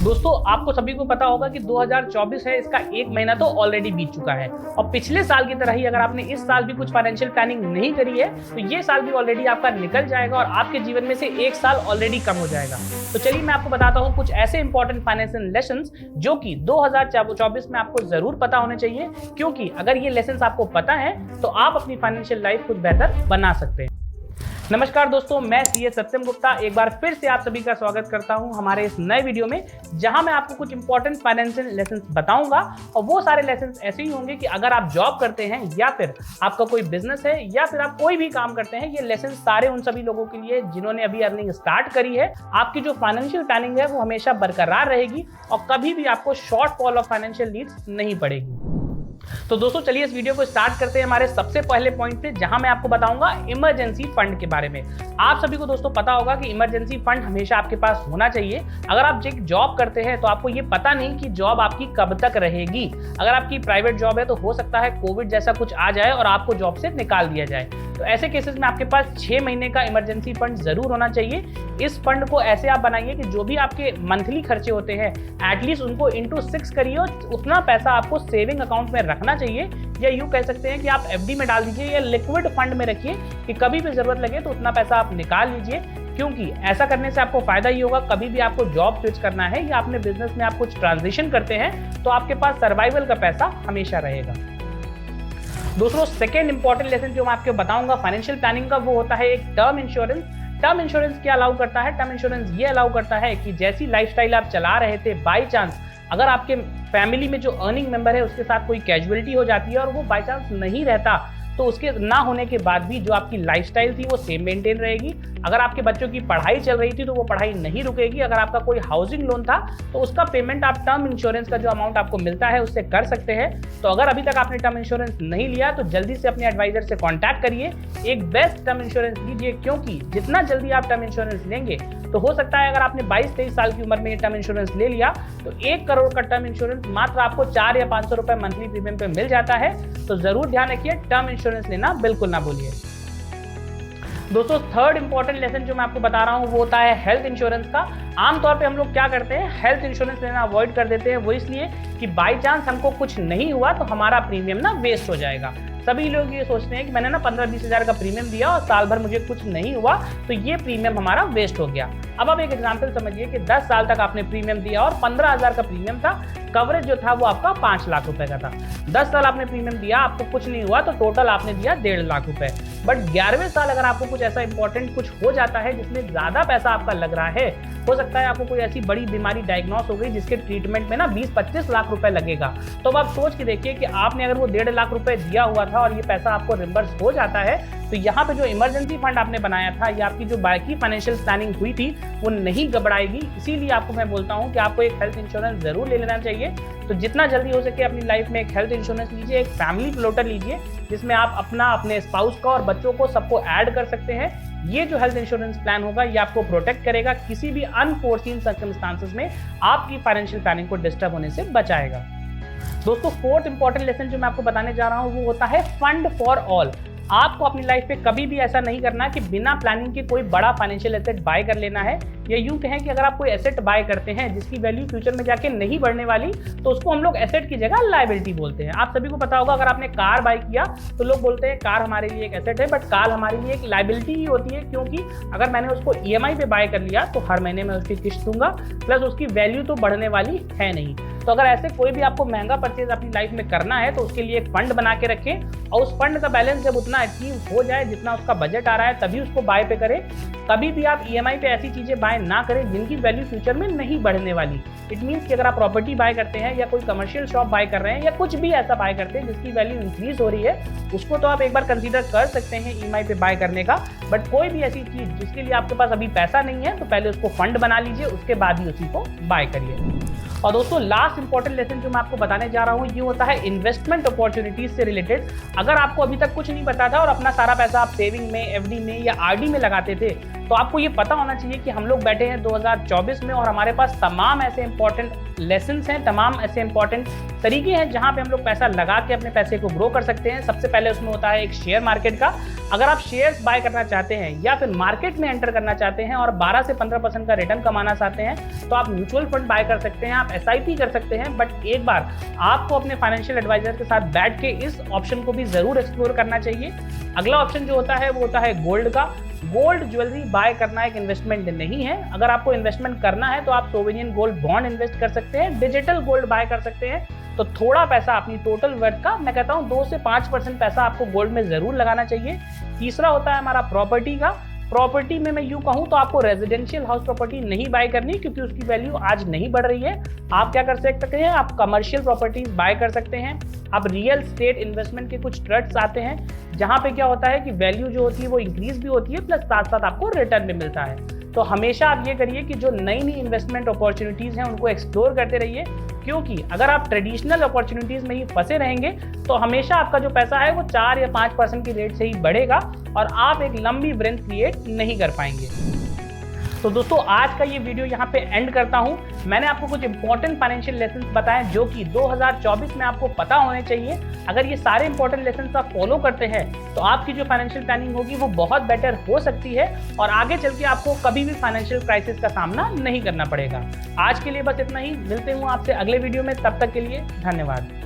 दोस्तों आपको सभी को पता होगा कि 2024 है, इसका एक महीना तो ऑलरेडी बीत चुका है और पिछले साल की तरह ही अगर आपने इस साल भी कुछ फाइनेंशियल प्लानिंग नहीं करी है तो ये साल भी ऑलरेडी आपका निकल जाएगा और आपके जीवन में से एक साल ऑलरेडी कम हो जाएगा। तो चलिए मैं आपको बताता हूँ कुछ ऐसे इंपॉर्टेंट फाइनेंशियल लेसन्स जो कि 2024 में आपको जरूर पता होने चाहिए, क्योंकि अगर ये लेसन्स आपको पता है तो आप अपनी फाइनेंशियल लाइफ कुछ बेहतर बना सकते हैं। नमस्कार दोस्तों, मैं सीए सत्यम गुप्ता एक बार फिर से आप सभी का स्वागत करता हूं हमारे इस नए वीडियो में, जहां मैं आपको कुछ इंपॉर्टेंट फाइनेंशियल लेसन्स बताऊंगा। और वो सारे लेसन्स ऐसे ही होंगे कि अगर आप जॉब करते हैं या फिर आपका कोई बिजनेस है या फिर आप कोई भी काम करते हैं, ये लेसन्स सारे उन सभी लोगों के लिए जिन्होंने अभी अर्निंग स्टार्ट करी है। आपकी जो फाइनेंशियल प्लानिंग है वो हमेशा बरकरार रहेगी और कभी भी आपको शॉर्टफॉल ऑफ फाइनेंशियल नीड्स नहीं पड़ेगी। तो दोस्तों चलिए इस वीडियो को स्टार्ट करते हैं हमारे सबसे पहले पॉइंट से, जहां मैं आपको बताऊंगा इमरजेंसी फंड के बारे में। आप सभी को दोस्तों पता होगा कि इमरजेंसी फंड हमेशा आपके पास होना चाहिए। अगर आप एक जॉब करते हैं तो आपको ये पता नहीं कि जॉब आपकी कब तक रहेगी। अगर आपकी प्राइवेट जॉब है तो हो सकता है कोविड जैसा कुछ आ जाए और आपको जॉब से निकाल दिया जाए। तो ऐसे केसेस में आपके पास 6 महीने का इमरजेंसी फंड जरूर होना चाहिए। इस फंड को ऐसे आप बनाइए कि जो भी आपके मंथली खर्चे होते हैं एटलीस्ट उनको इंटू 6 करिए और उतना पैसा आपको सेविंग अकाउंट में रखना चाहिए, या यूं कह सकते हैं कि आप एफडी में डाल दीजिए या लिक्विड फंड में रखिए कि कभी भी जरूरत लगे तो उतना पैसा आप निकाल लीजिए। क्योंकि ऐसा करने से आपको फायदा ही होगा, कभी भी आपको जॉब स्विच करना है या अपने बिजनेस में आप कुछ ट्रांजिशन करते हैं तो आपके पास सर्वाइवल का पैसा हमेशा रहेगा। दोस्तों सेकेंड इंपॉर्टेंट लेसन जो मैं आपको बताऊंगा फाइनेंशियल प्लानिंग का, वो होता है एक टर्म इंश्योरेंस। टर्म इंश्योरेंस क्या अलाउ करता है? टर्म इंश्योरेंस ये अलाउ करता है कि जैसी लाइफस्टाइल आप चला रहे थे, बाय चांस अगर आपके फैमिली में जो अर्निंग मेंबर है उसके साथ कोई कैजुअलिटी हो जाती है और वो बाय चांस नहीं रहता, तो उसके ना होने के बाद भी जो आपकी लाइफस्टाइल थी वो सेम मेंटेन रहेगी। अगर आपके बच्चों की पढ़ाई चल रही थी तो वो पढ़ाई नहीं रुकेगी। अगर आपका कोई हाउसिंग लोन था तो उसका पेमेंट आप टर्म इंश्योरेंस का जो अमाउंट आपको मिलता है उससे कर सकते हैं। तो अगर अभी तक आपने टर्म इंश्योरेंस नहीं लिया तो जल्दी से अपने एडवाइजर से कॉन्टैक्ट करिए, एक बेस्ट टर्म इंश्योरेंस लीजिए, क्योंकि जितना जल्दी आप टर्म इंश्योरेंस लेंगे तो हो सकता है अगर आपने 22-23 साल की उम्र में टर्म इंश्योरेंस ले लिया तो 1 करोड़ का टर्म इंश्योरेंस मात्र आपको 4 या 500 रुपए मंथली प्रीमियम पे मिल जाता है। तो जरूर ध्यान रखिए, टर्म इंश्योरेंस लेना बिल्कुल ना भूलिए। दोस्तों थर्ड इंपॉर्टेंट लेसन जो मैं आपको बता रहा हूं वो होता है हेल्थ इंश्योरेंस का। आमतौर पे हम लोग क्या करते हैं, हेल्थ इंश्योरेंस लेना अवॉइड कर देते हैं, वो इसलिए कि बाई चांस हमको कुछ नहीं हुआ तो हमारा प्रीमियम ना वेस्ट हो जाएगा। सभी लोग ये सोचते हैं कि मैंने ना 15-20 हज़ार का प्रीमियम दिया और साल भर मुझे कुछ नहीं हुआ तो ये प्रीमियम हमारा वेस्ट हो गया। अब आप एक एग्जांपल समझिए कि 10 साल तक आपने प्रीमियम दिया और 15,000 का प्रीमियम था, कवरेज जो था वो आपका 5 लाख रुपए का था। 10 साल आपने प्रीमियम दिया, आपको कुछ नहीं हुआ तो टोटल आपने दिया 1.5 लाख रुपए। बट 11वें साल अगर आपको कुछ ऐसा इंपॉर्टेंट कुछ हो जाता है जिसमें ज्यादा पैसा आपका लग रहा है, हो सकता है आपको कोई ऐसी बड़ी बीमारी डायग्नोस हो गई जिसके ट्रीटमेंट में ना 20-25 लाख रुपए लगेगा, तो अब आप सोच के देखिए कि आपने अगर वो 1.5 लाख रुपए दिया हुआ था और ये पैसा आपको रिम्बर्स हो जाता है तो यहाँ पे जो इमरजेंसी फंड आपने बनाया था या आपकी जो बाकी फाइनेंशियल प्लानिंग हुई थी वो नहीं घबराएगी। इसीलिए आपको मैं बोलता हूँ कि आपको एक हेल्थ इंश्योरेंस जरूर ले लेना चाहिए। तो जितना जल्दी हो सके अपनी लाइफ में एक हेल्थ इंश्योरेंस लीजिए, एक फैमिली फ्लोटर लीजिए जिसमें आप अपना, अपने स्पाउस का और बच्चों को सबको ऐड कर सकते हैं। ये जो हेल्थ इंश्योरेंस प्लान होगा ये आपको प्रोटेक्ट करेगा, किसी भी अनफोर्सीन सर्कमस्टांसेस में आपकी फाइनेंशियल प्लानिंग को डिस्टर्ब होने से बचाएगा। दोस्तों फोर्थ इंपॉर्टेंट लेसन जो मैं आपको बताने जा रहा हूँ वो होता है फंड फॉर ऑल। आपको अपनी लाइफ पे कभी भी ऐसा नहीं करना कि बिना प्लानिंग के कोई बड़ा फाइनेंशियल एसेट बाय कर लेना है, या यूं कहें कि अगर आप कोई एसेट बाय करते हैं जिसकी वैल्यू फ्यूचर में जाके नहीं बढ़ने वाली तो उसको हम लोग एसेट की जगह लायबिलिटी बोलते हैं। आप सभी को पता होगा अगर आपने कार बाय किया तो लोग बोलते हैं कार हमारे लिए एक एसेट है, बट कार हमारे लिए एक लायबिलिटी ही होती है, क्योंकि अगर मैंने उसको ईएमआई पे बाय कर लिया तो हर महीने मैं उसकी किस्त दूंगा, प्लस उसकी वैल्यू तो बढ़ने वाली है नहीं। तो अगर ऐसे कोई भी आपको महंगा परचेज अपनी लाइफ में करना है तो उसके लिए एक फंड बना के रखें और उस फंड का बैलेंस जब उतना अचीव हो जाए जितना उसका बजट आ रहा है तभी उसको बाय पे करें। कभी भी आप ईएमआई पे ऐसी चीजें बाय ना करें जिनकी वैल्यू फ्यूचर में नहीं बढ़ने वाली। इट मीन्स कि अगर आप प्रॉपर्टी बाय करते हैं या कोई कमर्शियल शॉप बाय कर रहे हैं या कुछ भी ऐसा बाय करते हैं जिसकी वैल्यू इंक्रीज हो रही है, उसको तो आप एक बार कंसीडर कर सकते हैं ईएमआई पे बाय करने का। बट कोई भी ऐसी चीज जिसके लिए आपके पास अभी पैसा नहीं है तो पहले उसको फंड बना लीजिए, उसके बाद ही उसी को बाय करिए। और दोस्तों लास्ट इंपॉर्टेंट लेसन जो मैं आपको बताने जा रहा हूँ ये होता है इन्वेस्टमेंट अपॉर्चुनिटीज से रिलेटेड। अगर आपको अभी तक कुछ नहीं पता था और अपना सारा पैसा आप सेविंग में, एफडी में या आरडी में लगाते थे तो आपको ये पता होना चाहिए कि हम लोग बैठे हैं 2024 में और हमारे पास तमाम ऐसे इंपॉर्टेंट लेसन्स हैं, तमाम ऐसे इंपॉर्टेंट तरीके हैं जहां पे हम लोग पैसा लगा के अपने पैसे को ग्रो कर सकते हैं। सबसे पहले उसमें होता है एक शेयर मार्केट का। अगर आप शेयर्स बाय करना चाहते हैं या फिर मार्केट में एंटर करना चाहते हैं और 12 से 15% का रिटर्न कमाना चाहते हैं तो आप म्यूचुअल फंड बाय कर सकते हैं, आप SIP कर सकते हैं। बट एक बार आपको अपने फाइनेंशियल एडवाइजर के साथ बैठ के इस ऑप्शन को भी जरूर एक्सप्लोर करना चाहिए। अगला ऑप्शन जो होता है वो होता है गोल्ड का। गोल्ड ज्वेलरी बाय करना एक इन्वेस्टमेंट नहीं है। अगर आपको इन्वेस्टमेंट करना है तो आप सोवेरियन गोल्ड बॉन्ड इन्वेस्ट कर सकते हैं, डिजिटल गोल्ड बाय कर सकते हैं। तो थोड़ा पैसा अपनी टोटल वर्थ का, मैं कहता हूं 2 से 5% पैसा आपको गोल्ड में जरूर लगाना चाहिए। तीसरा होता है हमारा प्रॉपर्टी का। प्रॉपर्टी में मैं यूं कहूं तो आपको रेजिडेंशियल हाउस प्रॉपर्टी नहीं बाय करनी क्योंकि उसकी वैल्यू आज नहीं बढ़ रही है। आप क्या कर सकते हैं, आप कमर्शियल प्रॉपर्टीज बाय कर सकते हैं। अब रियल स्टेट इन्वेस्टमेंट के कुछ ट्रस्ट आते हैं जहां पे क्या होता है कि वैल्यू जो होती है वो इंक्रीज भी होती है प्लस साथ साथ आपको रिटर्न भी मिलता है। तो हमेशा आप ये करिए कि जो नई नई इन्वेस्टमेंट अपॉर्चुनिटीज हैं उनको एक्सप्लोर करते रहिए, क्योंकि अगर आप ट्रेडिशनल अपॉर्चुनिटीज में ही फंसे रहेंगे तो हमेशा आपका जो पैसा है वो 4 या 5% की रेट से ही बढ़ेगा और आप एक लंबी ब्रेथ क्रिएट नहीं कर पाएंगे। तो दोस्तों आज का ये वीडियो यहाँ पे एंड करता हूँ। मैंने आपको कुछ इंपॉर्टेंट फाइनेंशियल लेसन बताए जो कि 2024 में आपको पता होने चाहिए। अगर ये सारे इंपॉर्टेंट लेसन आप फॉलो करते हैं तो आपकी जो फाइनेंशियल प्लानिंग होगी वो बहुत बेटर हो सकती है और आगे चल के आपको कभी भी फाइनेंशियल क्राइसिस का सामना नहीं करना पड़ेगा। आज के लिए बस इतना ही, मिलते हूँ आपसे अगले वीडियो में, तब तक के लिए धन्यवाद।